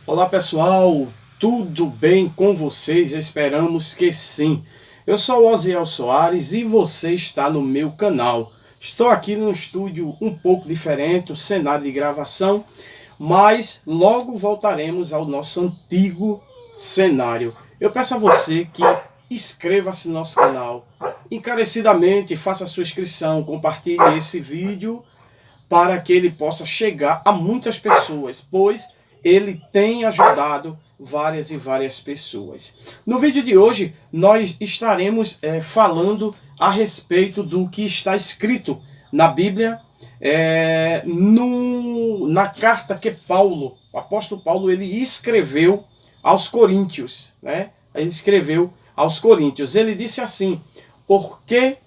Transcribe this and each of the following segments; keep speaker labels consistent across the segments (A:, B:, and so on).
A: Olá pessoal, tudo bem com vocês? Esperamos que sim. Eu sou o Osiel Soares e você está no meu canal. Estou aqui num estúdio um pouco diferente, um cenário de gravação, mas logo voltaremos ao nosso antigo cenário. Eu peço a você que inscreva-se no nosso canal, encarecidamente faça a sua inscrição, compartilhe esse vídeo para que ele possa chegar a muitas pessoas, pois ele tem ajudado várias e várias pessoas. No vídeo de hoje, nós estaremos falando a respeito do que está escrito na Bíblia, na carta que Paulo, o apóstolo Paulo, ele escreveu aos Coríntios, né? Ele escreveu aos Coríntios. Ele disse assim: porque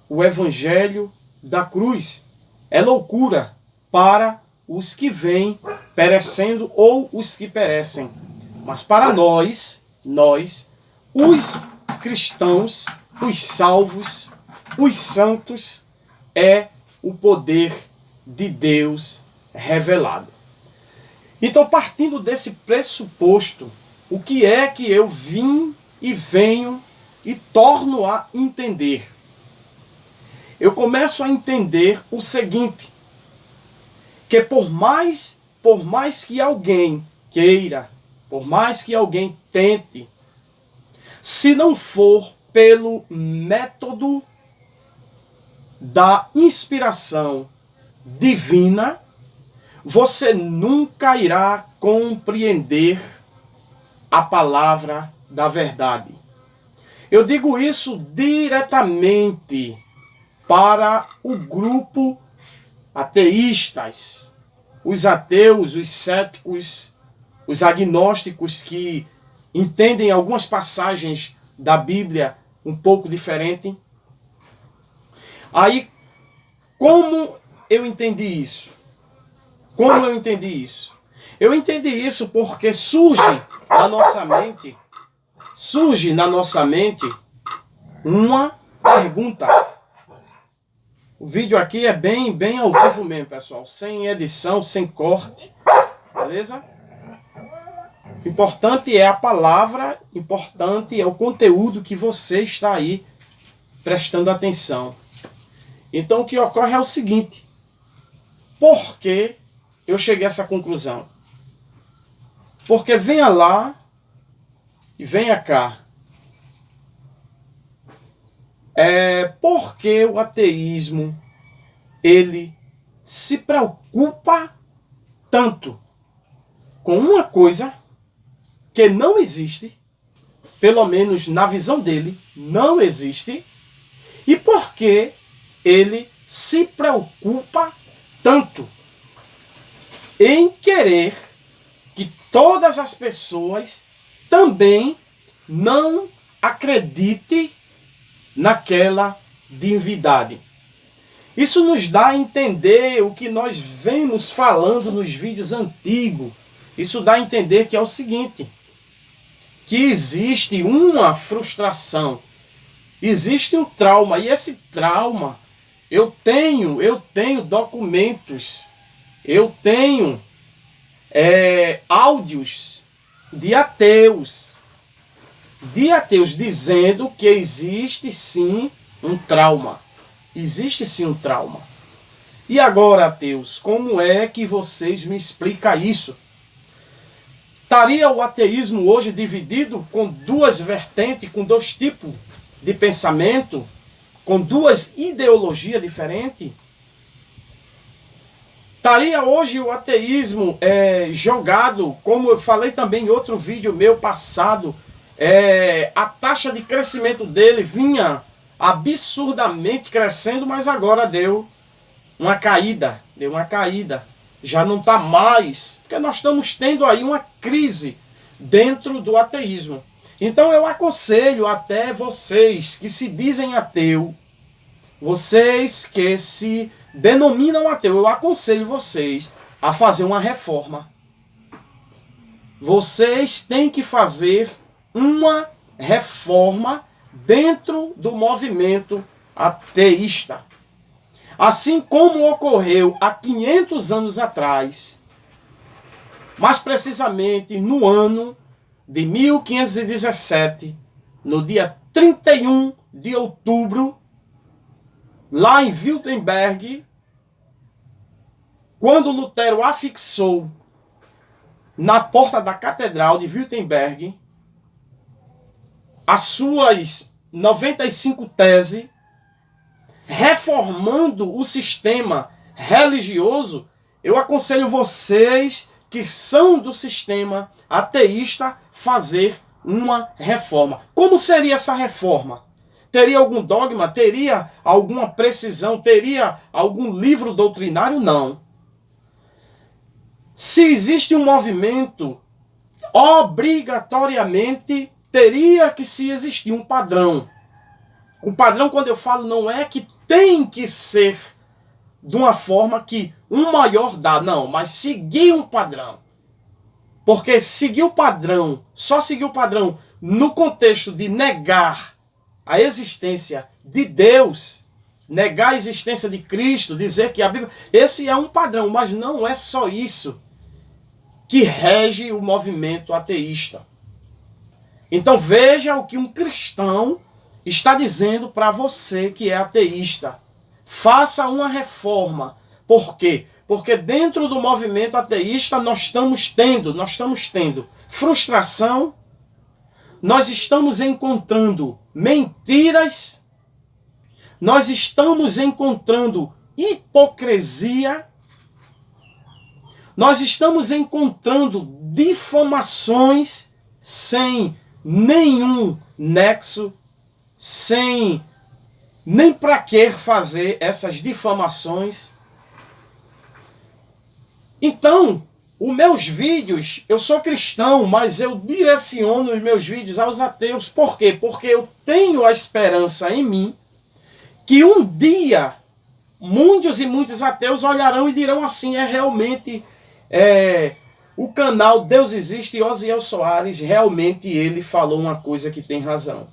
A: o evangelho da cruz é loucura para os que vêm perecendo ou os que perecem. Mas para nós, os cristãos, os salvos, os santos, é o poder de Deus revelado. Então, partindo desse pressuposto, o que é que eu vim e venho e torno a entender? Eu começo a entender o seguinte: que por mais que alguém queira, por mais que alguém tente, se não for pelo método da inspiração divina, você nunca irá compreender a palavra da verdade. Eu digo isso diretamente para o grupo ateístas, os ateus, os céticos, os agnósticos que entendem algumas passagens da Bíblia um pouco diferente. Aí, como eu entendi isso? Como eu entendi isso? Eu entendi isso porque surge na nossa mente uma pergunta. O vídeo aqui é bem ao vivo mesmo, pessoal. Sem edição, sem corte. Beleza? Importante é a palavra, importante é o conteúdo que você está aí prestando atenção. Então o que ocorre é o seguinte: por que eu cheguei a essa conclusão? Porque venha lá e venha cá. Porque o ateísmo ele se preocupa tanto com uma coisa que não existe, pelo menos na visão dele, não existe, e porque ele se preocupa tanto em querer que todas as pessoas também não acreditem naquela divindade. Isso nos dá a entender o que nós vemos falando nos vídeos antigos. Isso dá a entender que é o seguinte: que existe uma frustração, existe um trauma, e esse trauma, eu tenho documentos, eu tenho áudios de ateus dizendo que existe sim um trauma. Existe sim um trauma. E agora, ateus, como é que vocês me explicam isso? Estaria o ateísmo hoje dividido com duas vertentes, com dois tipos de pensamento, com duas ideologias diferentes? Estaria hoje o ateísmo jogado, como eu falei também em outro vídeo meu passado, a taxa de crescimento dele vinha absurdamente crescendo, mas agora deu uma caída, já não está mais, porque nós estamos tendo aí uma crise dentro do ateísmo. Então eu aconselho até vocês que se dizem ateu, vocês que se denominam ateu, eu aconselho vocês a fazer uma reforma. Vocês têm que fazer uma reforma dentro do movimento ateísta. Assim como ocorreu há 500 anos atrás, mais precisamente no ano de 1517, no dia 31 de outubro, lá em Wittenberg, quando Lutero afixou na porta da Catedral de Wittenberg as suas 95 teses, reformando o sistema religioso, eu aconselho vocês que são do sistema ateísta fazer uma reforma. Como seria essa reforma? Teria algum dogma? Teria alguma precisão? Teria algum livro doutrinário? Não. Se existe um movimento, obrigatoriamente teria que se existir um padrão. O padrão, quando eu falo, não é que tem que ser de uma forma que um maior dá, não, mas seguir um padrão. Porque seguir o padrão, só seguir o padrão no contexto de negar a existência de Deus, negar a existência de Cristo, dizer que a Bíblia... Esse é um padrão, mas não é só isso que rege o movimento ateísta. Então veja o que um cristão está dizendo para você que é ateísta. Faça uma reforma. Por quê? Porque dentro do movimento ateísta nós estamos tendo frustração, nós estamos encontrando mentiras, nós estamos encontrando hipocrisia, nós estamos encontrando difamações sem nenhum nexo, sem nem para que fazer essas difamações. Então, os meus vídeos, eu sou cristão, mas eu direciono os meus vídeos aos ateus. Por quê? Porque eu tenho a esperança em mim que um dia muitos e muitos ateus olharão e dirão assim, realmente o canal Deus Existe e Osiel Soares, realmente ele falou uma coisa que tem razão.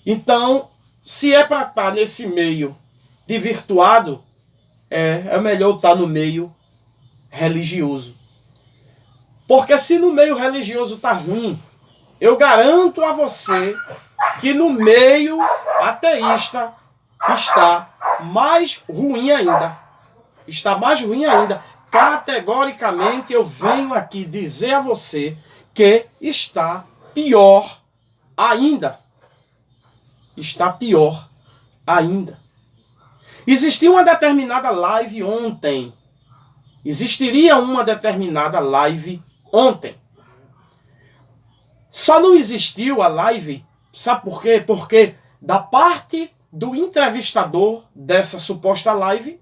A: Então, se é para estar nesse meio de virtuado, é melhor estar no meio religioso. Porque se no meio religioso está ruim, eu garanto a você que no meio ateísta está mais ruim ainda. Está mais ruim ainda. Categoricamente eu venho aqui dizer a você que está pior ainda. Está pior ainda. Existia uma determinada live ontem. Existiria uma determinada live ontem. Só não existiu a live, sabe por quê? Porque da parte do entrevistador dessa suposta live,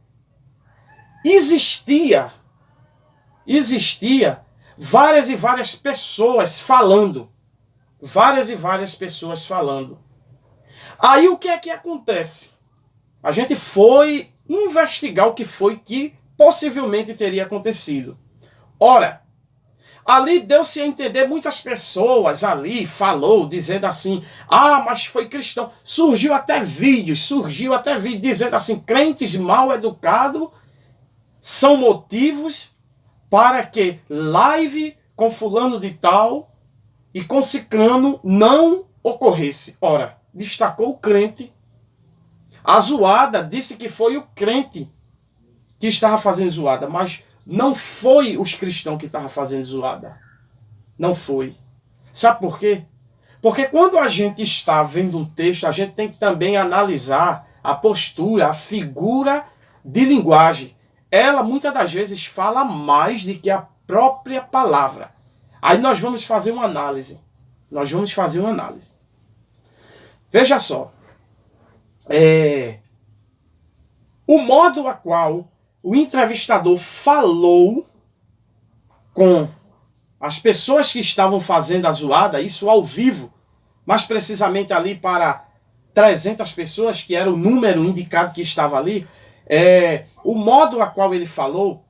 A: existia várias e várias pessoas falando. Várias e várias pessoas falando. Aí o que é que acontece? A gente foi investigar o que foi que possivelmente teria acontecido. Ora, ali deu-se a entender, muitas pessoas ali falou, dizendo assim, mas foi cristão. Surgiu até vídeos dizendo assim, crentes mal educados são motivos para que live com fulano de tal e com ciclano não ocorresse. Ora, destacou o crente. A zoada disse que foi o crente que estava fazendo zoada, mas não foi os cristãos que estavam fazendo zoada. Não foi. Sabe por quê? Porque quando a gente está vendo um texto, a gente tem que também analisar a postura, a figura de linguagem. Ela muitas das vezes fala mais do que a própria palavra. Aí nós vamos fazer uma análise. Veja só. O modo a qual o entrevistador falou com as pessoas que estavam fazendo a zoada, isso ao vivo, mais precisamente ali para 300 pessoas, que era o número indicado que estava ali, o modo a qual ele falou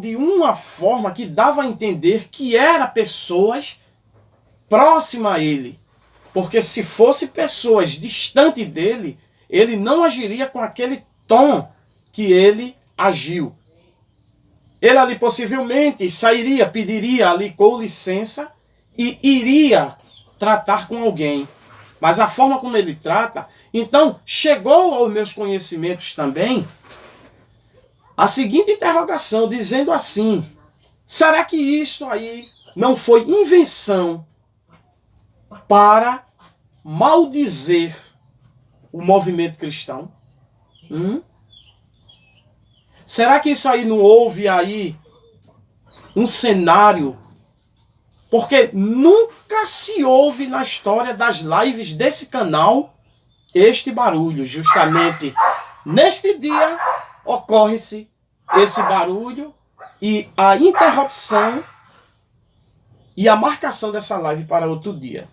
A: de uma forma que dava a entender que era pessoas próximas a ele. Porque se fosse pessoas distantes dele, ele não agiria com aquele tom que ele agiu. Ele ali possivelmente sairia, pediria ali com licença e iria tratar com alguém. Mas a forma como ele trata, então chegou aos meus conhecimentos também a seguinte interrogação, dizendo assim: será que isso aí não foi invenção para maldizer o movimento cristão? Será que isso aí não houve aí um cenário? Porque nunca se ouve na história das lives desse canal este barulho. Justamente neste dia ocorre-se esse barulho e a interrupção e a marcação dessa live para outro dia.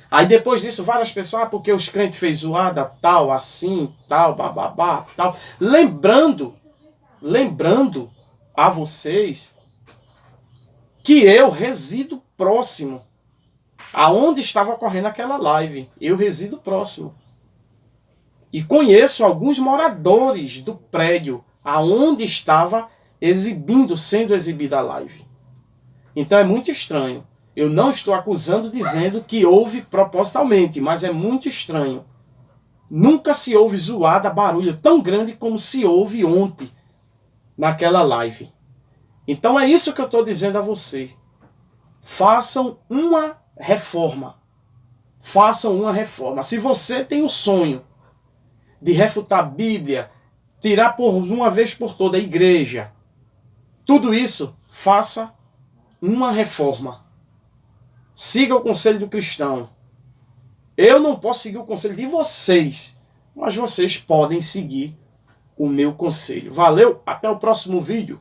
A: Aí depois disso várias pessoas, porque os crentes fez zoada, tal, assim, tal, bababá, tal. Lembrando a vocês que eu resido próximo aonde estava ocorrendo aquela live. Eu resido próximo. E conheço alguns moradores do prédio aonde estava sendo exibida a live. Então é muito estranho. Eu não estou acusando dizendo que houve propositalmente, mas é muito estranho. Nunca se houve zoada, barulho tão grande como se houve ontem naquela live. Então é isso que eu estou dizendo a você. Façam uma reforma. Façam uma reforma. Se você tem o sonho de refutar a Bíblia, tirar por uma vez por toda a igreja, tudo isso, faça uma reforma. Siga o conselho do cristão. Eu não posso seguir o conselho de vocês, mas vocês podem seguir o meu conselho. Valeu, até o próximo vídeo.